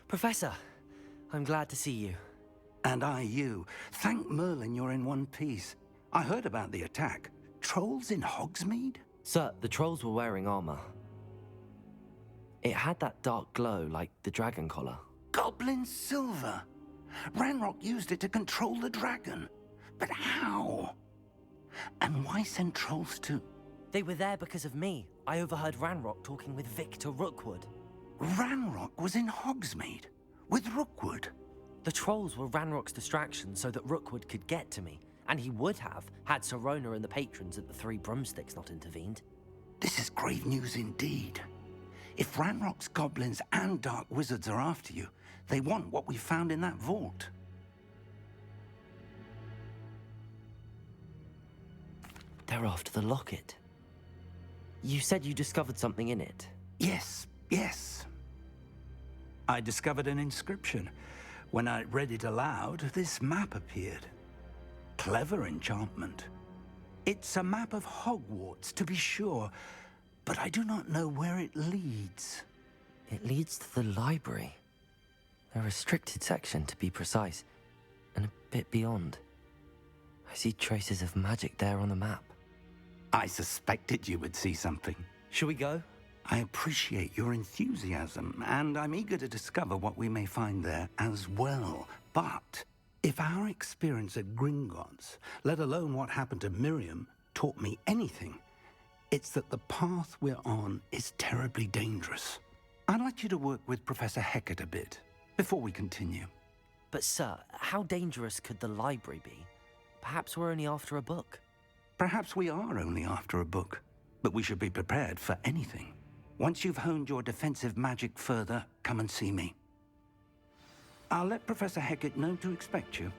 Professor, I'm glad to see you. And I you. Thank Merlin you're in one piece. I heard about the attack. Trolls in Hogsmeade? Sir, the trolls were wearing armor. It had that dark glow like the dragon collar. Goblin silver. Ranrock used it to control the dragon. But how? And why send trolls to... They were there because of me. I overheard Ranrock talking with Victor Rookwood. Ranrock was in Hogsmeade? With Rookwood? The trolls were Ranrock's distraction so that Rookwood could get to me. And he would have, had Sirona and the patrons at the Three Broomsticks not intervened. This is grave news indeed. If Ranrock's goblins and dark wizards are after you, they want what we found in that vault. They're after the locket. You said you discovered something in it. Yes. I discovered an inscription. When I read it aloud, this map appeared. Clever enchantment. It's a map of Hogwarts, to be sure, but I do not know where it leads. It leads to the library. A restricted section, to be precise, and a bit beyond. I see traces of magic there on the map. I suspected you would see something. Shall we go? I appreciate your enthusiasm, and I'm eager to discover what we may find there as well. But if our experience at Gringotts, let alone what happened to Miriam, taught me anything, it's that the path we're on is terribly dangerous. I'd like you to work with Professor Hecat a bit before we continue. But sir, how dangerous could the library be? Perhaps we're only after a book. Perhaps we are only after a book, but we should be prepared for anything. Once you've honed your defensive magic further, come and see me. I'll let Professor Hecat know to expect you.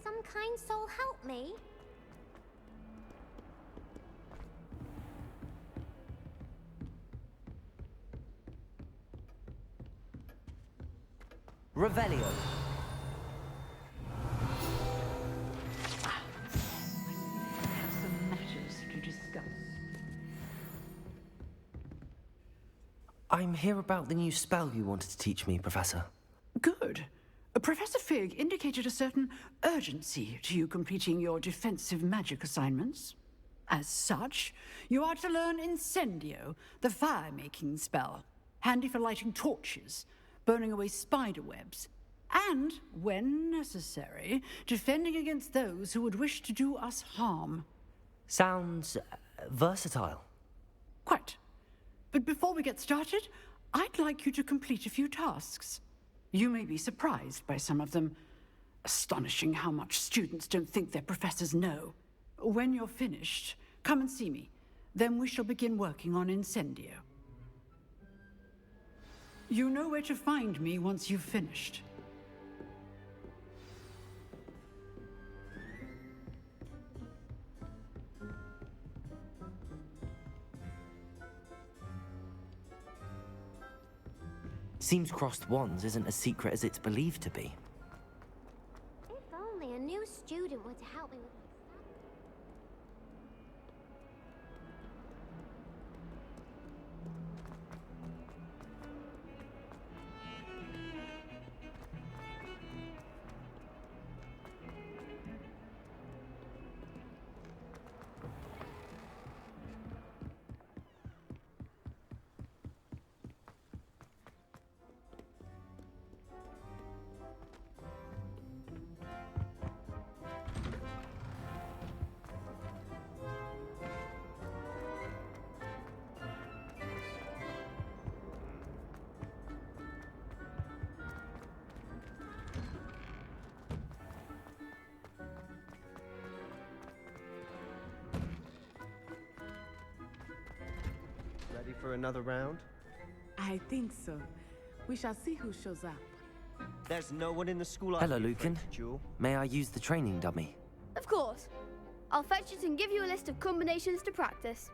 Some kind soul help me? Revelio. Have some matters to discuss. I'm here about the new spell you wanted to teach me, Professor. Good. Professor Fig indicated a certain urgency to you completing your defensive magic assignments. As such, you are to learn Incendio, the fire-making spell, handy for lighting torches, burning away spider webs, and, when necessary, defending against those who would wish to do us harm. Sounds versatile. Quite. But before we get started, I'd like you to complete a few tasks. You may be surprised by some of them. Astonishing how much students don't think their professors know. When you're finished, come and see me. Then we shall begin working on Incendio. You know where to find me once you've finished. Seems crossed wands isn't as secret as it's believed to be. If only a new student were to help me with my for another round? I think so. We shall see who shows up. There's no one in the school. Hello, Lucan. May I use the training dummy? Of course. I'll fetch it and give you a list of combinations to practice.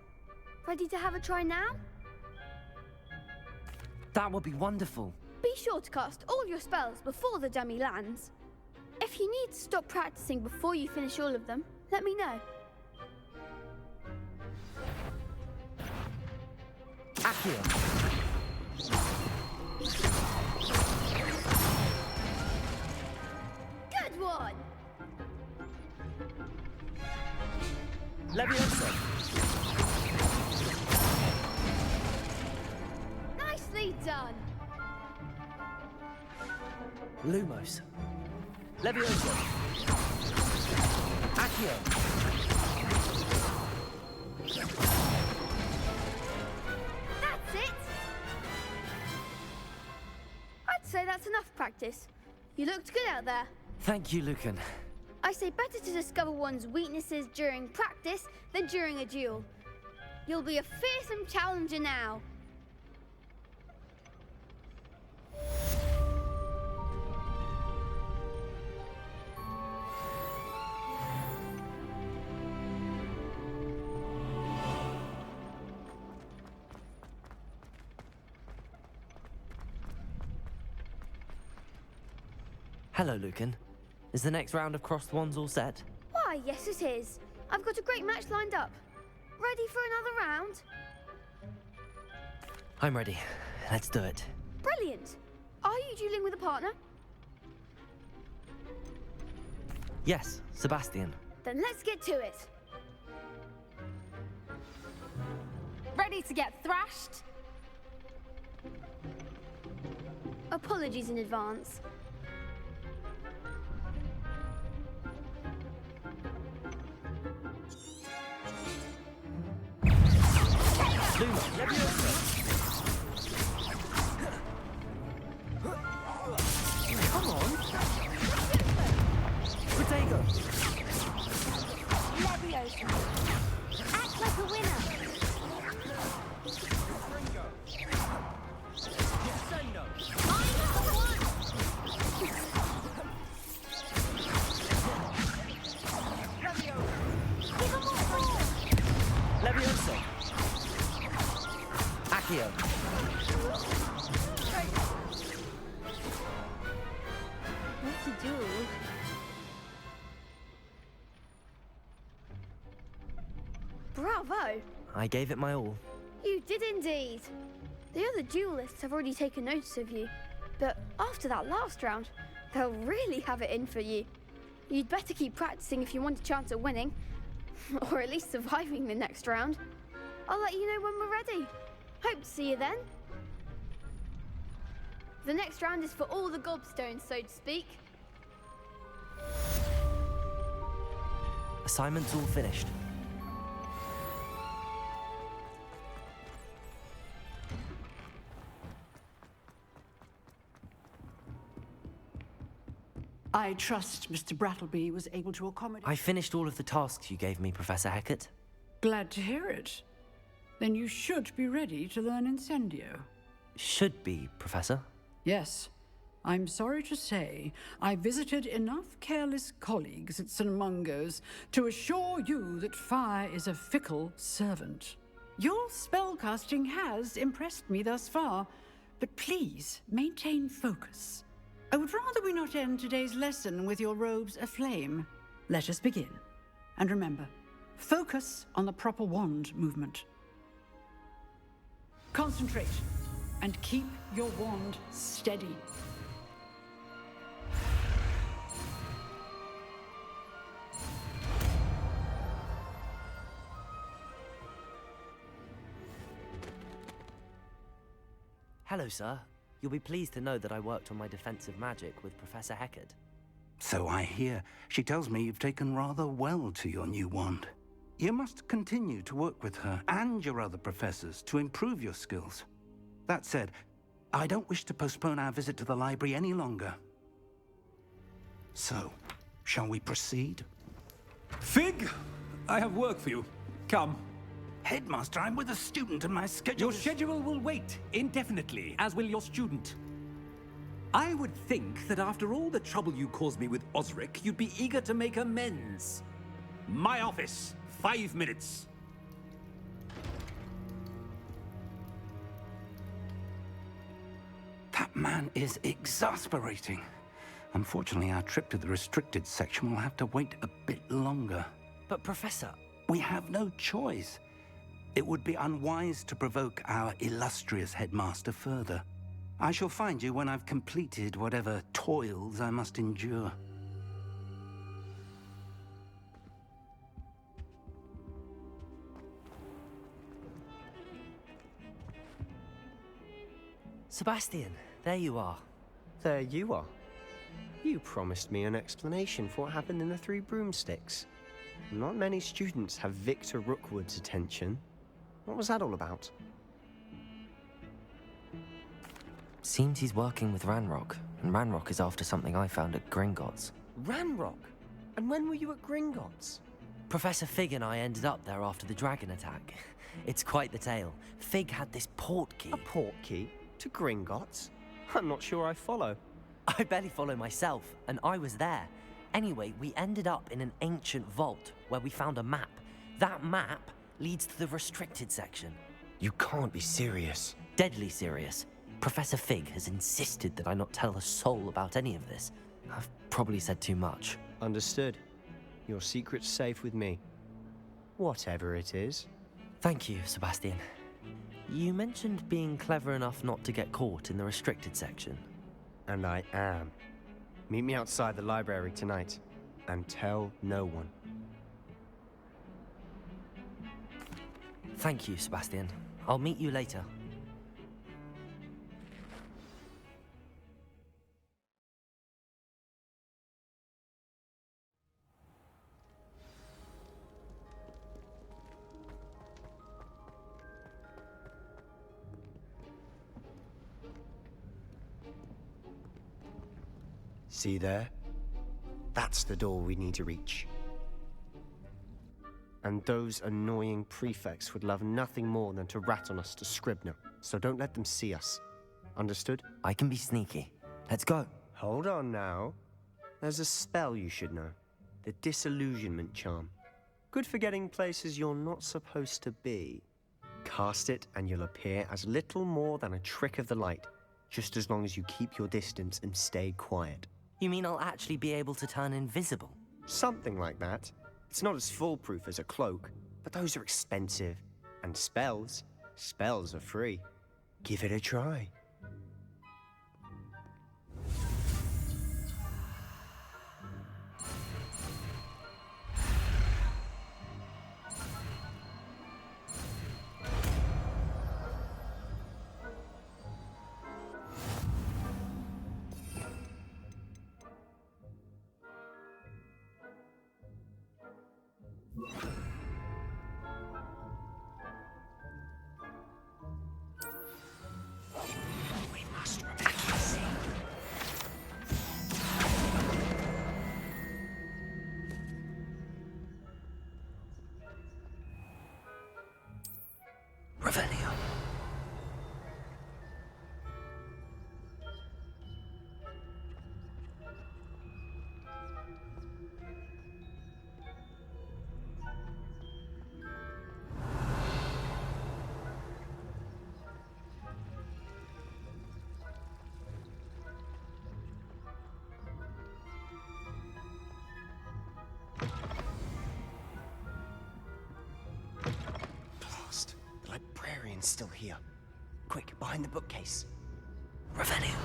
Ready to have a try now? That would be wonderful. Be sure to cast all your spells before the dummy lands. If you need to stop practicing before you finish all of them, let me know. Accio. Good one! Leviosa. Nicely done! Lumos. Leviosa. Accio. That's it! I'd say that's enough practice. You looked good out there. Thank you, Lucan. I say better to discover one's weaknesses during practice than during a duel. You'll be a fearsome challenger now. Hello, Lucan. Is the next round of crossed wands all set? Why, yes it is. I've got a great match lined up. Ready for another round? I'm ready. Let's do it. Brilliant. Are you dueling with a partner? Yes, Sebastian. Then let's get to it. Ready to get thrashed? Apologies in advance. Luma, Leviosa. Come on. Protego. Leviosa. Act like a winner. Descendo. I'm the one. Give 'em all. Leviosa. Accio. What to do? Bravo! I gave it my all. You did indeed. The other duelists have already taken notice of you, but after that last round, they'll really have it in for you. You'd better keep practicing if you want a chance at winning, or at least surviving the next round. I'll let you know when we're ready. Hope to see you then. The next round is for all the gobstones, so to speak. Assignment's all finished. I trust Mr. Brattleby was able to accommodate... I finished all of the tasks you gave me, Professor Hecat. Glad to hear it. Then you should be ready to learn Incendio. Should be, Professor. Yes. I'm sorry to say, I visited enough careless colleagues at St. Mungo's to assure you that fire is a fickle servant. Your spellcasting has impressed me thus far, but please maintain focus. I would rather we not end today's lesson with your robes aflame. Let us begin. And remember, focus on the proper wand movement. Concentrate and keep your wand steady. Hello, sir. You'll be pleased to know that I worked on my defensive magic with Professor Hecat. So I hear. She tells me you've taken rather well to your new wand. You must continue to work with her and your other professors to improve your skills. That said, I don't wish to postpone our visit to the library any longer. So, shall we proceed? Fig, I have work for you. Come. Headmaster, I'm with a student and my schedule Your schedule will wait indefinitely, as will your student. I would think that after all the trouble you caused me with Osric, you'd be eager to make amends. My office, 5 minutes. That man is exasperating. Unfortunately, our trip to the restricted section will have to wait a bit longer. But Professor... We have no choice. It would be unwise to provoke our illustrious headmaster further. I shall find you when I've completed whatever toils I must endure. Sebastian, there you are. There you are. You promised me an explanation for what happened in the Three Broomsticks. Not many students have Victor Rookwood's attention. What was that all about? Seems he's working with Ranrock, and Ranrock is after something I found at Gringotts. Ranrock? And when were you at Gringotts? Professor Fig and I ended up there after the dragon attack. It's quite the tale. Fig had this port key. A port key? To Gringotts? I'm not sure I follow. I barely follow myself, and I was there. Anyway, we ended up in an ancient vault where we found a map. That map leads to the restricted section. You can't be serious. Deadly serious. Professor Fig has insisted that I not tell a soul about any of this. I've probably said too much. Understood. Your secret's safe with me. Whatever it is. Thank you, Sebastian. You mentioned being clever enough not to get caught in the restricted section. And I am. Meet me outside the library tonight, and tell no one. Thank you, Sebastian. I'll meet you later. See there? That's the door we need to reach. And those annoying prefects would love nothing more than to rat on us to Scribner, so don't let them see us. Understood? I can be sneaky. Let's go. Hold on now. There's a spell you should know. The Disillusionment Charm. Good for getting places you're not supposed to be. Cast it and you'll appear as little more than a trick of the light, just as long as you keep your distance and stay quiet. You mean I'll actually be able to turn invisible? Something like that. It's not as foolproof as a cloak, but those are expensive. And spells are free. Give it a try. Revelio. Blast. The librarian's still here. Quick, behind the bookcase. Revelio.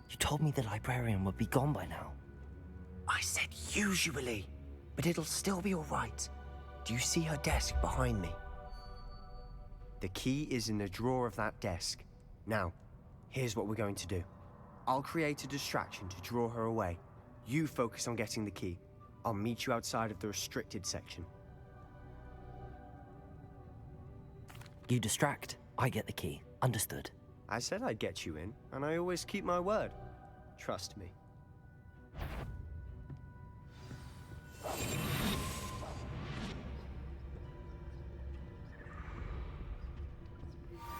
You told me the librarian would be gone by now. I said usually, but it'll still be all right. Do you see her desk behind me? The key is in the drawer of that desk. Now, here's what we're going to do. I'll create a distraction to draw her away. You focus on getting the key. I'll meet you outside of the restricted section. You distract, I get the key. Understood. I said I'd get you in, and I always keep my word. Trust me.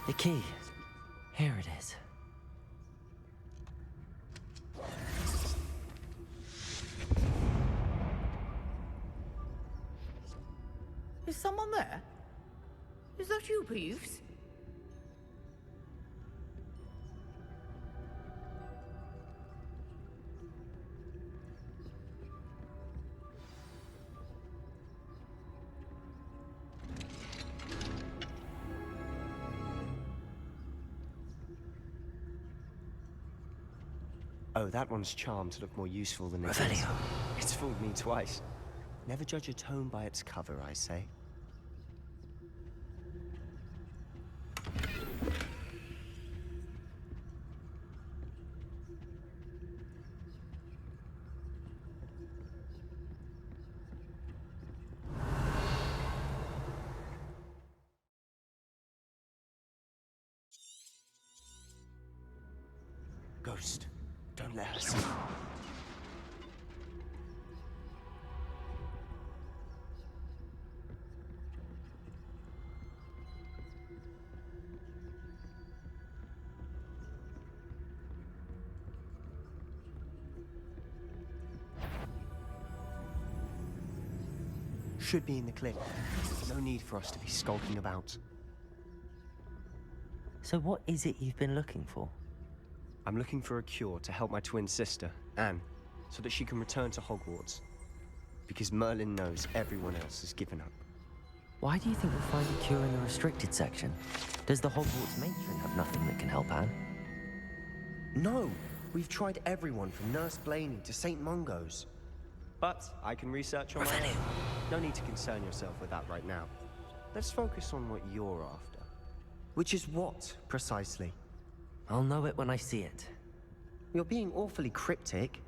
The key. Here it is. Is someone there? Is that you, Peeves? Oh, that one's charmed to look more useful than it is. Revelio. It's fooled me twice. Never judge a tome by its cover, I say. Ghost, don't let her see. Should be in the clip. No need for us to be skulking about. So what is it you've been looking for? I'm looking for a cure to help my twin sister, Anne, so that she can return to Hogwarts. Because Merlin knows everyone else has given up. Why do you think we'll find a cure in the restricted section? Does the Hogwarts matron have nothing that can help Anne? No! We've tried everyone from Nurse Blaney to St. Mungo's. But I can research on my own. No need to concern yourself with that right now. Let's focus on what you're after. Which is what, precisely? I'll know it when I see it. You're being awfully cryptic.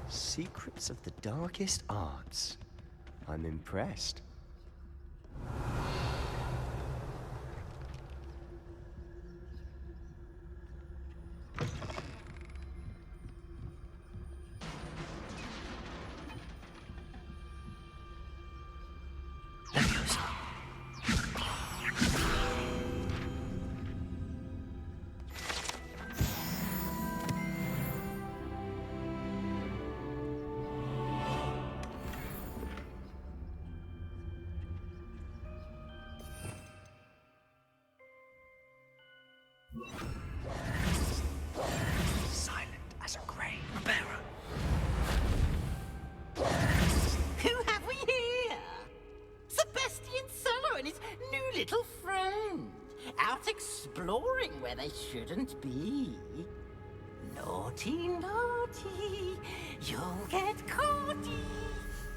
Secrets of the darkest arts. I'm impressed. Silent as a grave. Repairer. Who have we here? Sebastian Solo and his new little friend. Out exploring where they shouldn't be. Naughty, naughty, you'll get caughty.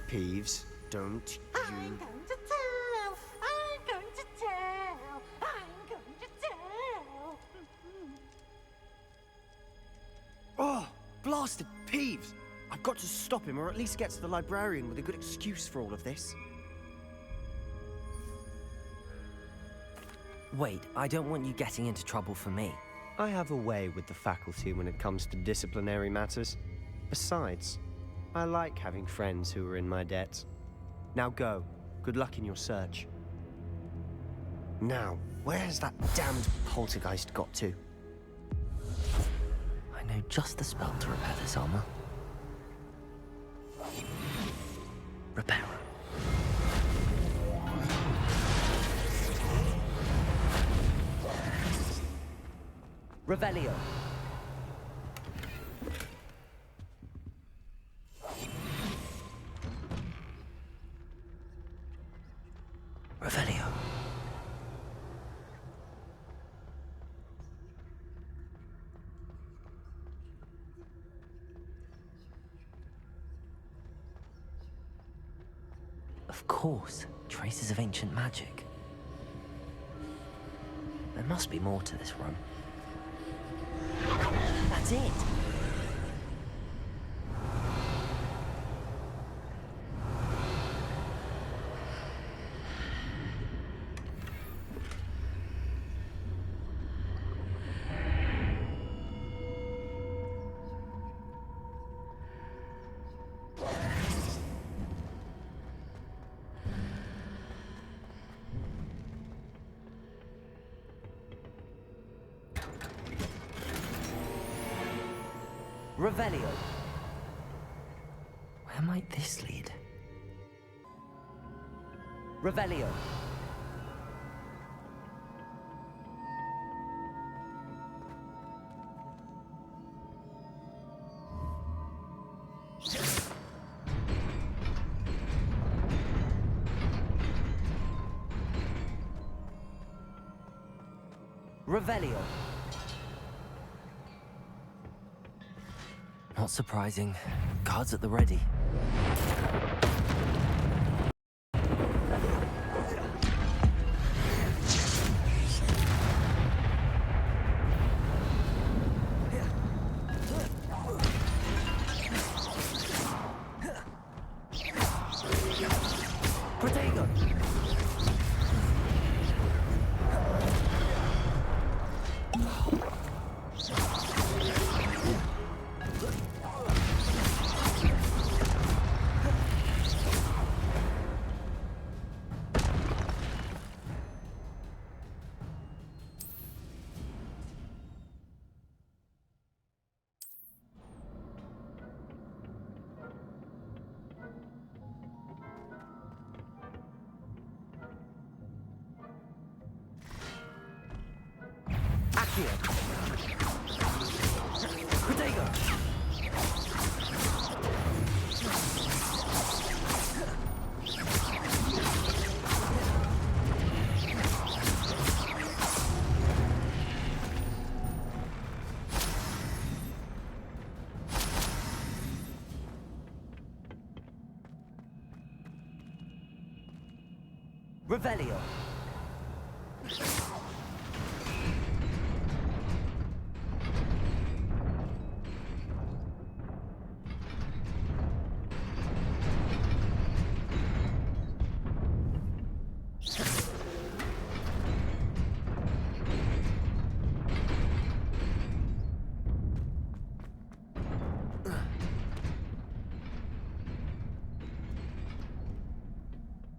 Peeves, don't I'm you... going to tell, I'm going to tell, I'm going to tell. Oh, blasted Peeves! I've got to stop him, or at least get to the librarian with a good excuse for all of this. Wait, I don't want you getting into trouble for me. I have a way with the faculty when it comes to disciplinary matters. Besides, I like having friends who are in my debt. Now go. Good luck in your search. Now, where's that damned poltergeist got to? I know just the spell to repair this armor. Repairer. Revelio. Revelio. Of course, traces of ancient magic. There must be more to this room. That's it! Revelio. Where might this lead? Revelio. Revelio. Not surprising. Guards at the ready. Protego. Accio. Protego. Revelio.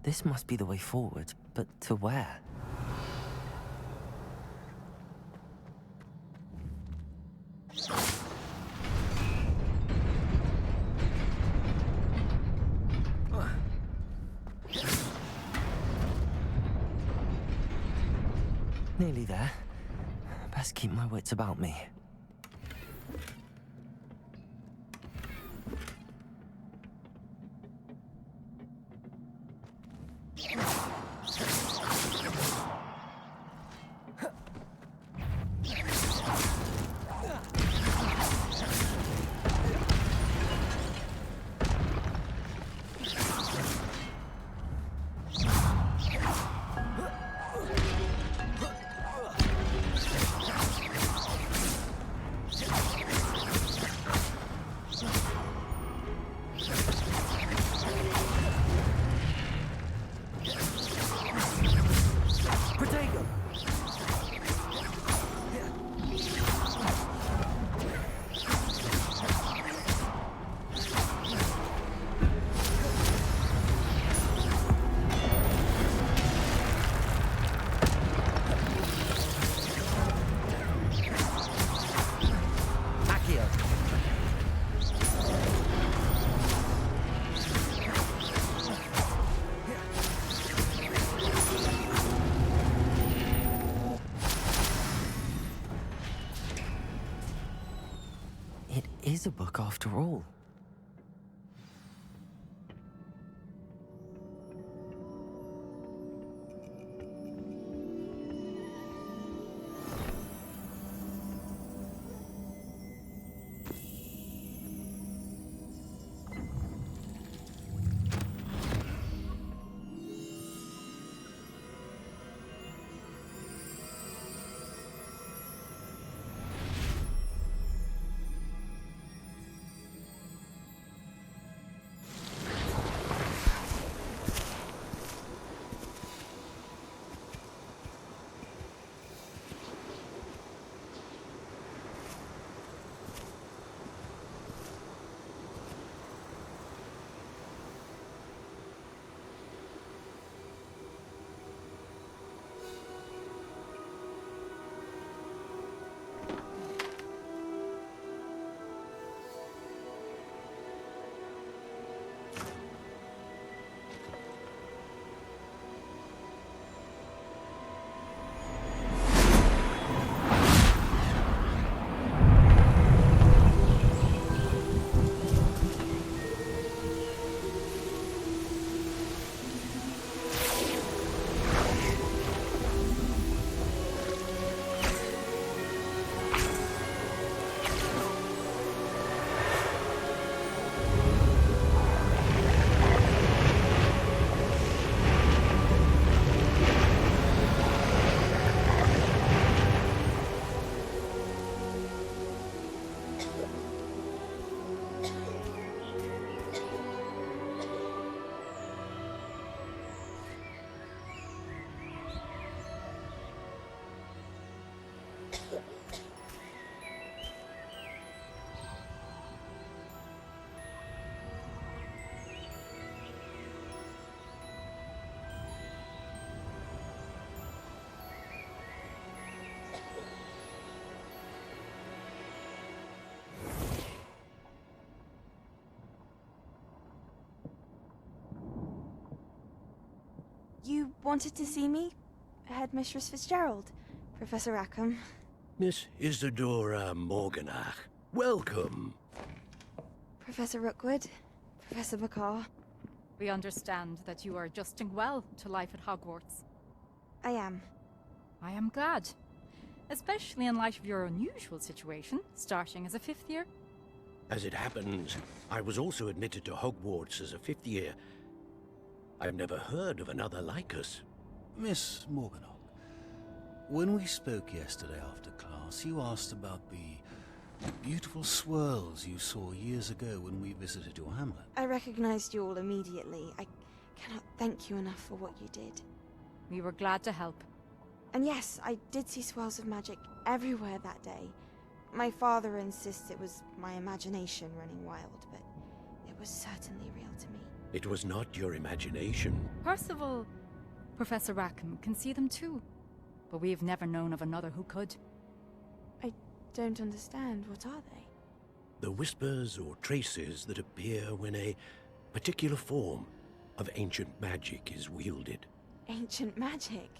This must be the way forward, but to where? Nearly there. Best keep my wits about me. Is a book after all. You wanted to see me? Headmistress Fitzgerald, Professor Rackham. Miss Isadora Morganach, welcome. Professor Rookwood, Professor McCaw. We understand that you are adjusting well to life at Hogwarts. I am. I am glad. Especially in light of your unusual situation, starting as a 5th year. As it happens, I was also admitted to Hogwarts as a 5th year. I've never heard of another like us. Miss Morganach, when we spoke yesterday after class, you asked about the beautiful swirls you saw years ago when we visited your hamlet. I recognized you all immediately. I cannot thank you enough for what you did. We were glad to help. And yes, I did see swirls of magic everywhere that day. My father insists it was my imagination running wild, but it was certainly real to me. It was not your imagination. Percival, Professor Rackham can see them too. But we've never known of another who could. I don't understand. What are they? The whispers or traces that appear when a particular form of ancient magic is wielded. Ancient magic?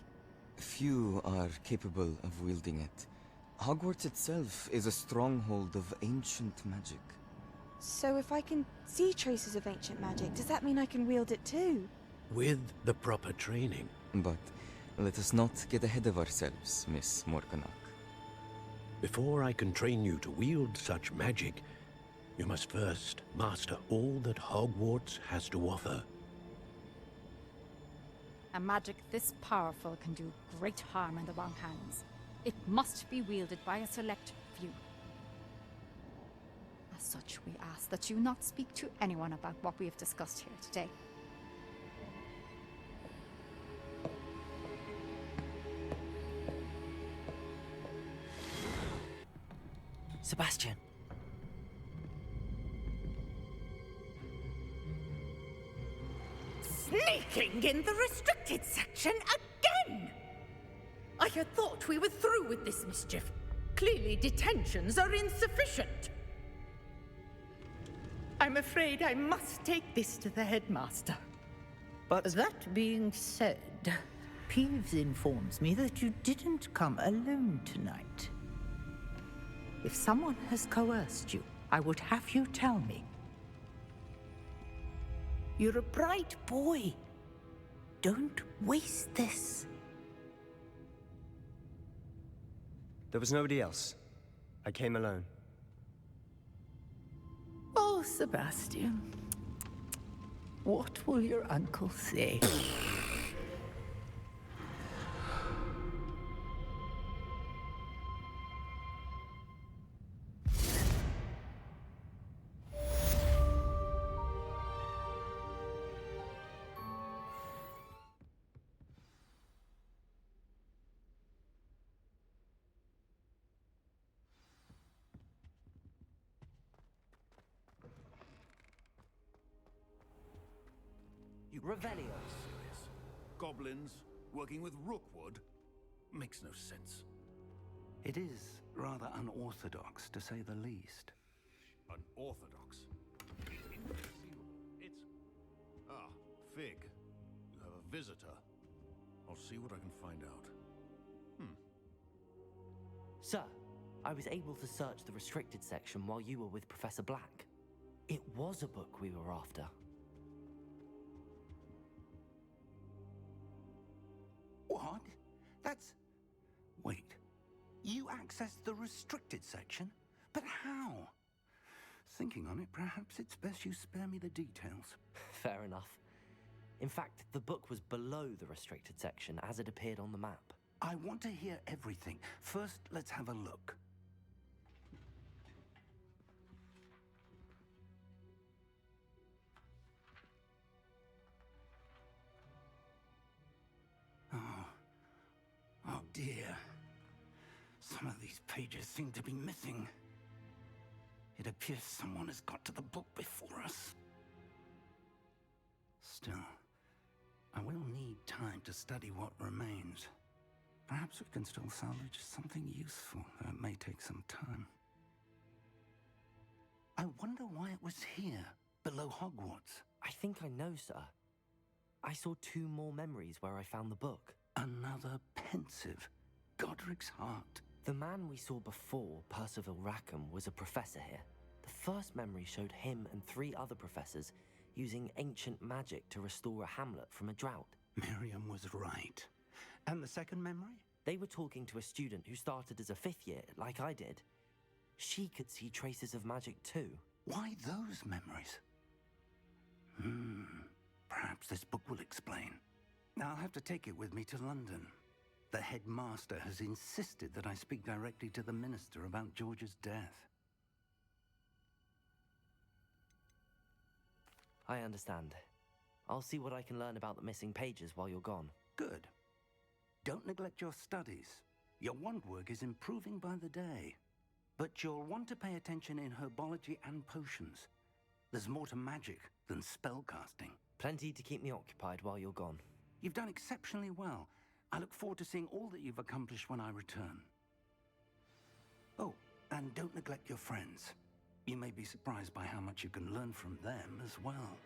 Few are capable of wielding it. Hogwarts itself is a stronghold of ancient magic. So if I can see traces of ancient magic, does that mean I can wield it too? With the proper training. But let us not get ahead of ourselves, Miss Morganach. Before I can train you to wield such magic, you must first master all that Hogwarts has to offer. A magic this powerful can do great harm in the wrong hands. It must be wielded by a select few. As such, we ask that you not speak to anyone about what we have discussed here today. Sebastian. Sneaking in the restricted section again! I had thought we were through with this mischief. Clearly detentions are insufficient. I'm afraid I must take this to the headmaster. But that being said, Peeves informs me that you didn't come alone tonight. If someone has coerced you, I would have you tell me. You're a bright boy. Don't waste this. There was nobody else. I came alone. Oh, Sebastian. What will your uncle say? Revelio. Goblins working with Rookwood? Makes no sense. It is rather unorthodox, to say the least. Unorthodox? It's... Ah, Fig. You have a visitor. I'll see what I can find out. Sir, I was able to search the restricted section while you were with Professor Black. It was a book we were after. What? That's... Wait. You accessed the restricted section? But how? Thinking on it, perhaps it's best you spare me the details. Fair enough. In fact, the book was below the restricted section as it appeared on the map. I want to hear everything. First, let's have a look. Oh dear. Some of these pages seem to be missing. It appears someone has got to the book before us. Still, I will need time to study what remains. Perhaps we can still salvage something useful, though it may take some time. I wonder why it was here, below Hogwarts. I think I know, sir. I saw 2 more memories where I found the book. Another pensive. Godric's heart. The man we saw before, Percival Rackham, was a professor here. The first memory showed him and 3 other professors using ancient magic to restore a hamlet from a drought. Miriam was right. And the second memory? They were talking to a student who started as a 5th year, like I did. She could see traces of magic too. Why those memories? Perhaps this book will explain. I'll have to take it with me to London. The headmaster has insisted that I speak directly to the minister about George's death. I understand. I'll see what I can learn about the missing pages while you're gone. Good. Don't neglect your studies. Your wand work is improving by the day. But you'll want to pay attention in herbology and potions. There's more to magic than spellcasting. Plenty to keep me occupied while you're gone. You've done exceptionally well. I look forward to seeing all that you've accomplished when I return. Oh, and don't neglect your friends. You may be surprised by how much you can learn from them as well.